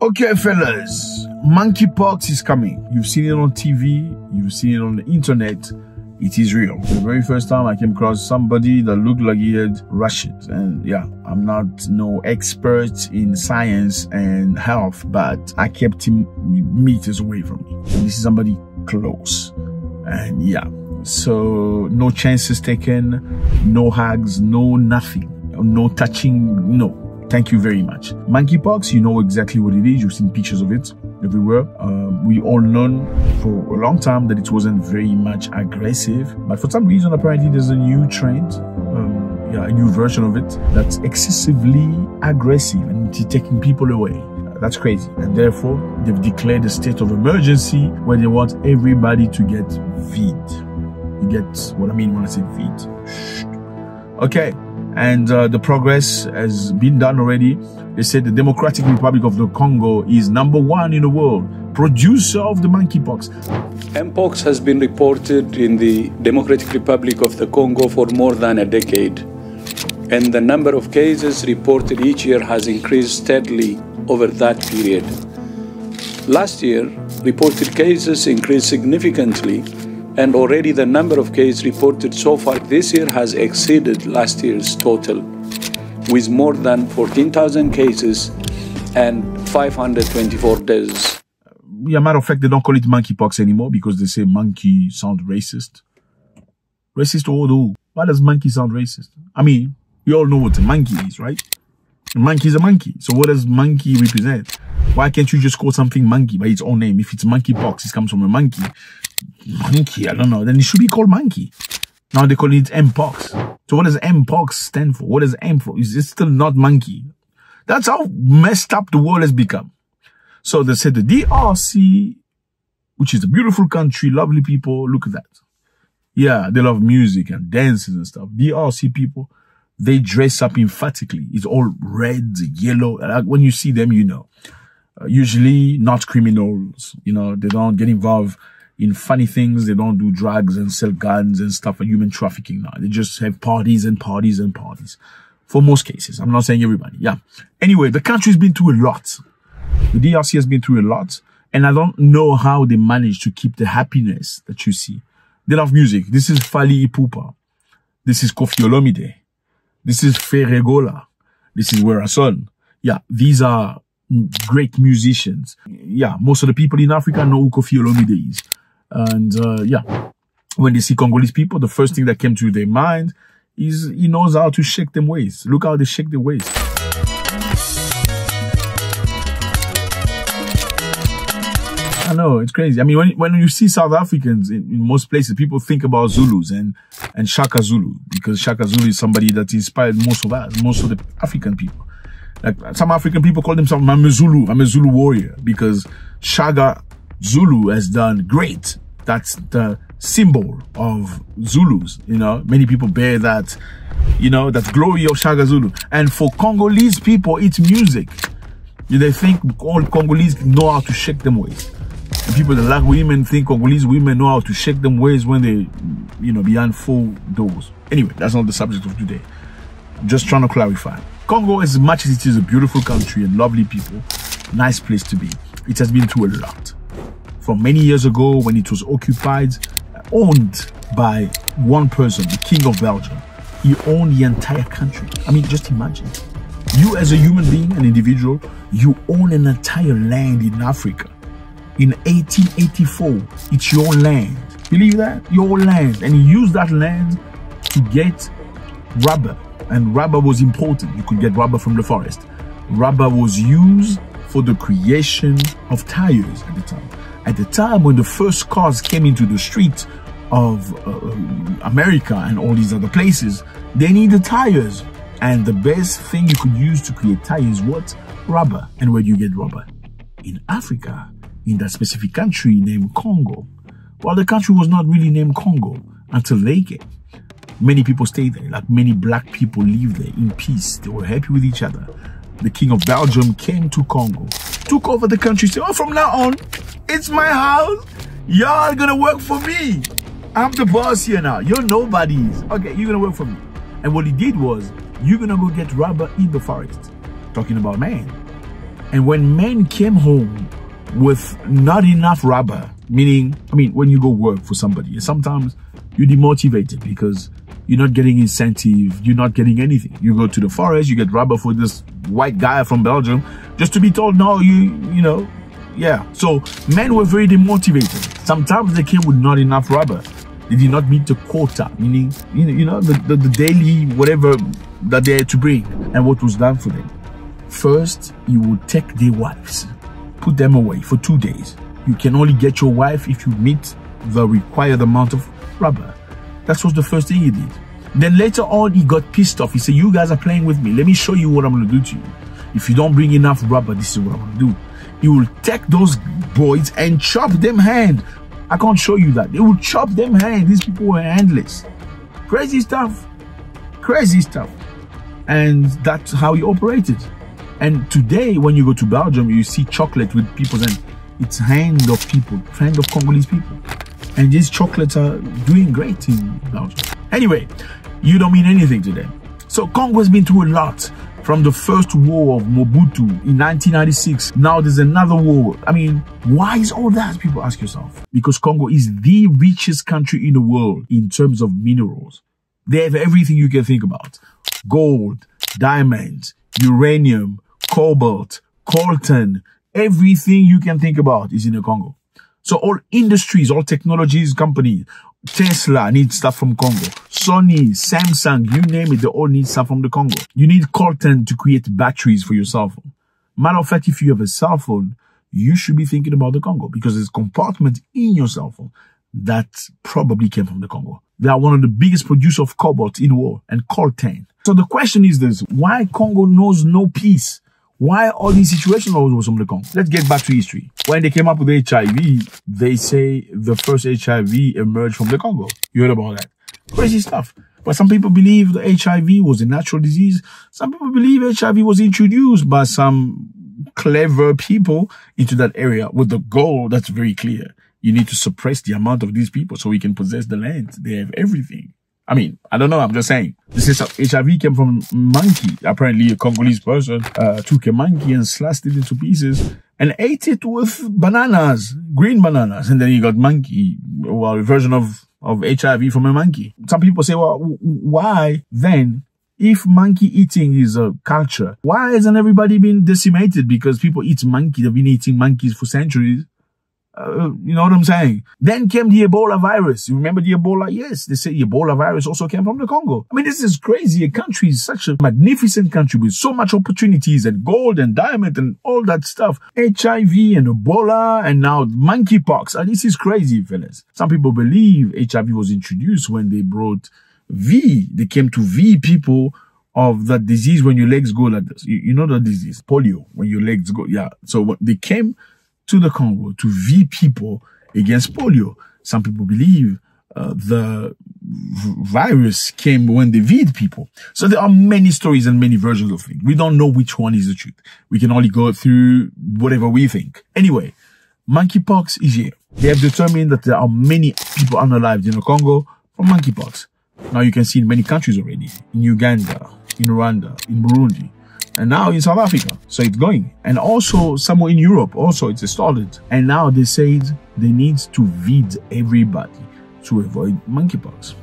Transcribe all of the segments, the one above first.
Okay, fellas, monkeypox is coming. You've seen it on TV, you've seen it on the internet. It is real. The very first time I came across somebody that looked like he had rashes. And yeah, I'm not no expert in science and health, but I kept him meters away from me. And this is somebody close. And yeah, so no chances taken, no hugs, no nothing, no touching, no. Thank you very much. Monkeypox, you know exactly what it is. You've seen pictures of it everywhere. We all known for a long time that it wasn't very much aggressive, but for some reason, apparently there's a new trend, a new version of it that's excessively aggressive and it's taking people away. That's crazy. And therefore, they've declared a state of emergency where they want everybody to get vid. You get what I mean when I say vid. Okay. And the progress has been done already. They said the Democratic Republic of the Congo is #1 in the world, producer of the monkeypox. Mpox has been reported in the Democratic Republic of the Congo for more than a decade. And the number of cases reported each year has increased steadily over that period. Last year, reported cases increased significantly, and already the number of cases reported so far this year has exceeded last year's total, with more than 14,000 cases and 524 deaths. Yeah, matter of fact, they don't call it monkeypox anymore because they say monkey sound racist. Racist to who? Why does monkey sound racist? I mean, we all know what a monkey is, right? A monkey is a monkey. So what does monkey represent? Why can't you just call something monkey by its own name? If it's monkeypox, it comes from a monkey. Monkey, I don't know. Then it should be called monkey. Now they call it Mpox. So what does Mpox stand for? What does M for? Is it still not monkey? That's how messed up the world has become. So they said the DRC, which is a beautiful country, lovely people. Look at that. Yeah, they love music and dances and stuff. DRC people, they dress up emphatically. It's all red, yellow. Like when you see them, you know. Usually not criminals. You know, they don't get involved in funny things. They don't do drugs and sell guns and stuff and human trafficking now. They just have parties and parties and parties. For most cases. I'm not saying everybody. Yeah. Anyway, the country's been through a lot. The DRC has been through a lot. And I don't know how they manage to keep the happiness that you see. They love music. This is Fally Ipupa. This is Koffi Olomide. This is Ferregola. This is Werason. Yeah, these are great musicians. Yeah, most of the people in Africa know who Koffi Olomide is. And yeah, when they see Congolese people, the first thing that came to their mind is he knows how to shake them waist. Look how they shake their waist. I know, it's crazy. I mean, when you see South Africans in most places, people think about Zulus and Shaka Zulu, because Shaka Zulu is somebody that inspired most of us, most of the African people. Like some African people call themselves I'm a Zulu warrior, because Shaka Zulu has done great. That's the symbol of Zulus. You know, many people bear that, you know, that glory of Shaka Zulu. And for Congolese people, it's music. They think all Congolese know how to shake them waist. And people that like women think Congolese women know how to shake them waist when they, you know, behind full doors. Anyway, that's not the subject of today. I'm just trying to clarify. Congo, as much as it is a beautiful country and lovely people, nice place to be, it has been through a lot. From many years ago, when it was occupied, owned by one person, the King of Belgium. He owned the entire country. I mean, just imagine. You as a human being, an individual, you own an entire land in Africa. In 1884, it's your land. Believe that? Your land. And you use that land to get rubber. And rubber was important. You could get rubber from the forest. Rubber was used for the creation of tires at the time. At the time when the first cars came into the streets of America and all these other places, they needed tires. And the best thing you could use to create tires was rubber. And where do you get rubber? In Africa, in that specific country named Congo. Well, the country was not really named Congo until they came. Many people stayed there, like many black people lived there in peace. They were happy with each other. The King of Belgium came to Congo, took over the country, said, oh, from now on, it's my house. Y'all gonna work for me. I'm the boss here now. You're nobodies. Okay, you're gonna work for me. And what he did was, you're gonna go get rubber in the forest. Talking about man. And when men came home with not enough rubber, meaning, when you go work for somebody, sometimes you're demotivated because you're not getting incentive, you're not getting anything. You go to the forest, you get rubber for this white guy from Belgium, just to be told, no, yeah. So men were very demotivated. Sometimes they came with not enough rubber. They did not meet the quota, meaning, the daily whatever that they had to bring. And what was done for them? First, you would take their wives, put them away for 2 days. You can only get your wife if you meet the required amount of rubber. That was the first thing he did. Then later on, he got pissed off. He said, you guys are playing with me. Let me show you what I'm going to do to you. If you don't bring enough rubber, this is what I'm going to do. He will take those boys and chop them hand. I can't show you that. They will chop them hand. These people were handless. Crazy stuff. Crazy stuff. And that's how he operated. And today, when you go to Belgium, you see chocolate with people's hand. It's hand of people, hand of Congolese people. And these chocolates are doing great in Belgium. Anyway, you don't mean anything to them. So Congo has been through a lot. From the first war of Mobutu in 1996, now there's another war. Why is all that? People ask yourself. Because Congo is the richest country in the world in terms of minerals. They have everything you can think about. Gold, diamonds, uranium, cobalt, coltan, everything you can think about is in the Congo. So all industries, all technologies, companies, Tesla needs stuff from Congo. Sony, Samsung, you name it, they all need stuff from the Congo. You need coltan to create batteries for your cell phone. Matter of fact, if you have a cell phone, you should be thinking about the Congo because there's a compartment in your cell phone that probably came from the Congo. They are one of the biggest producers of cobalt in the world and coltan. So the question is this, why Congo knows no peace? Why all these situations always from the Congo? Let's get back to history. When they came up with HIV, they say the first HIV emerged from the Congo. You heard about that? Crazy stuff. But some people believe the HIV was a natural disease. Some people believe HIV was introduced by some clever people into that area with the goal that's very clear. You need to suppress the amount of these people so we can possess the land. They have everything. I don't know. I'm just saying. This is HIV came from monkey. Apparently, a Congolese person took a monkey and sliced it into pieces and ate it with bananas, green bananas. And then he got monkey, well, a version of HIV from a monkey. Some people say, well, why then, if monkey eating is a culture, why hasn't everybody been decimated? Because people eat monkey. They've been eating monkeys for centuries. You know what I'm saying? Then came the Ebola virus. You remember the Ebola? Yes, they say the Ebola virus also came from the Congo. This is crazy. A country is such a magnificent country with so much opportunities and gold and diamond and all that stuff. HIV and Ebola and now monkeypox. This is crazy, fellas. Some people believe HIV was introduced when they brought V. They came to V people of that disease when your legs go like this. You know that disease, polio, when your legs go. Yeah. So they came to the Congo to V people against polio. Some people believe the virus came when they V'd people. So there are many stories and many versions of things. We don't know which one is the truth. We can only go through whatever we think. Anyway, monkeypox is here. They have determined that there are many people unalived in the Congo from monkeypox. Now you can see in many countries already. In Uganda, in Rwanda, in Burundi. And now in South Africa. So it's going. And also somewhere in Europe, also it's started. And now they said they need to vid everybody to avoid monkeypox.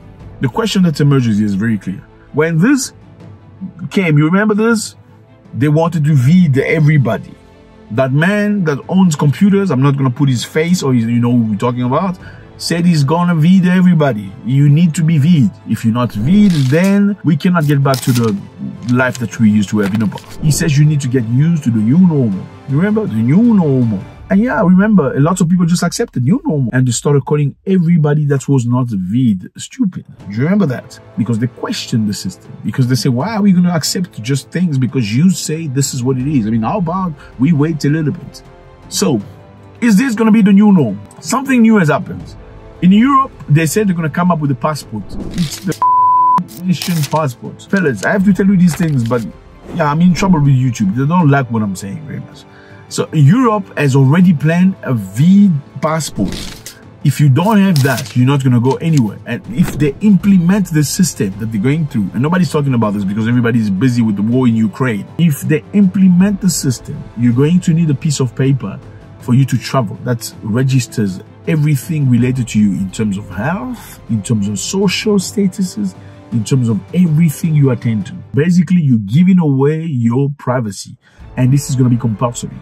The question that emerges is very clear. When this came, you remember this? They wanted to vid everybody. That man that owns computers, I'm not going to put his face or his, you know who we're talking about, said he's gonna vid everybody. You need to be vid. If you're not vid, then we cannot get back to the life that we used to have in the past. He says you need to get used to the new normal. Remember? The new normal. And yeah, remember, a lot of people just accepted new normal and they started calling everybody that was not vid stupid. Do you remember that? Because they questioned the system. Because they say, why are we going to accept just things because you say this is what it is? How about we wait a little bit? So, is this going to be the new norm? Something new has happened. In Europe, they said they're going to come up with a passport. It's the nation passport. Fellas, I have to tell you these things, but yeah, I'm in trouble with YouTube. They don't like what I'm saying very much. So Europe has already planned a V passport. If you don't have that, you're not going to go anywhere. And if they implement the system that they're going through, and nobody's talking about this because everybody's busy with the war in Ukraine. If they implement the system, you're going to need a piece of paper for you to travel that registers everything related to you in terms of health, in terms of social statuses, in terms of everything you attend to. Basically, you're giving away your privacy, and this is going to be compulsory.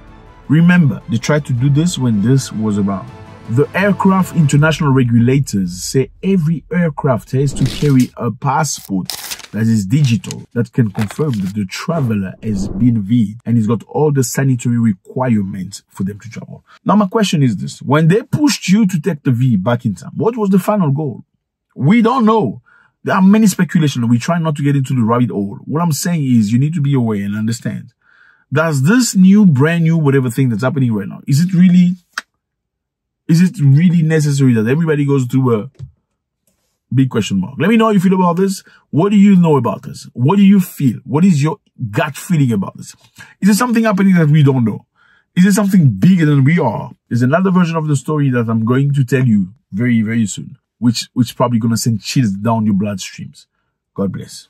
Remember, they tried to do this when this was around. The aircraft international regulators say every aircraft has to carry a passport that is digital, that can confirm that the traveler has been V'd and he's got all the sanitary requirements for them to travel. Now, my question is this. When they pushed you to take the V back in time, what was the final goal? We don't know. There are many speculations. We try not to get into the rabbit hole. What I'm saying is you need to be aware and understand. Does this brand new, whatever thing that's happening right now, is it really necessary that everybody goes through a big question mark? Let me know how you feel about this. What do you know about this? What do you feel? What is your gut feeling about this? Is there something happening that we don't know? Is there something bigger than we are? There's another version of the story that I'm going to tell you very, very soon, which probably going to send chills down your bloodstreams. God bless.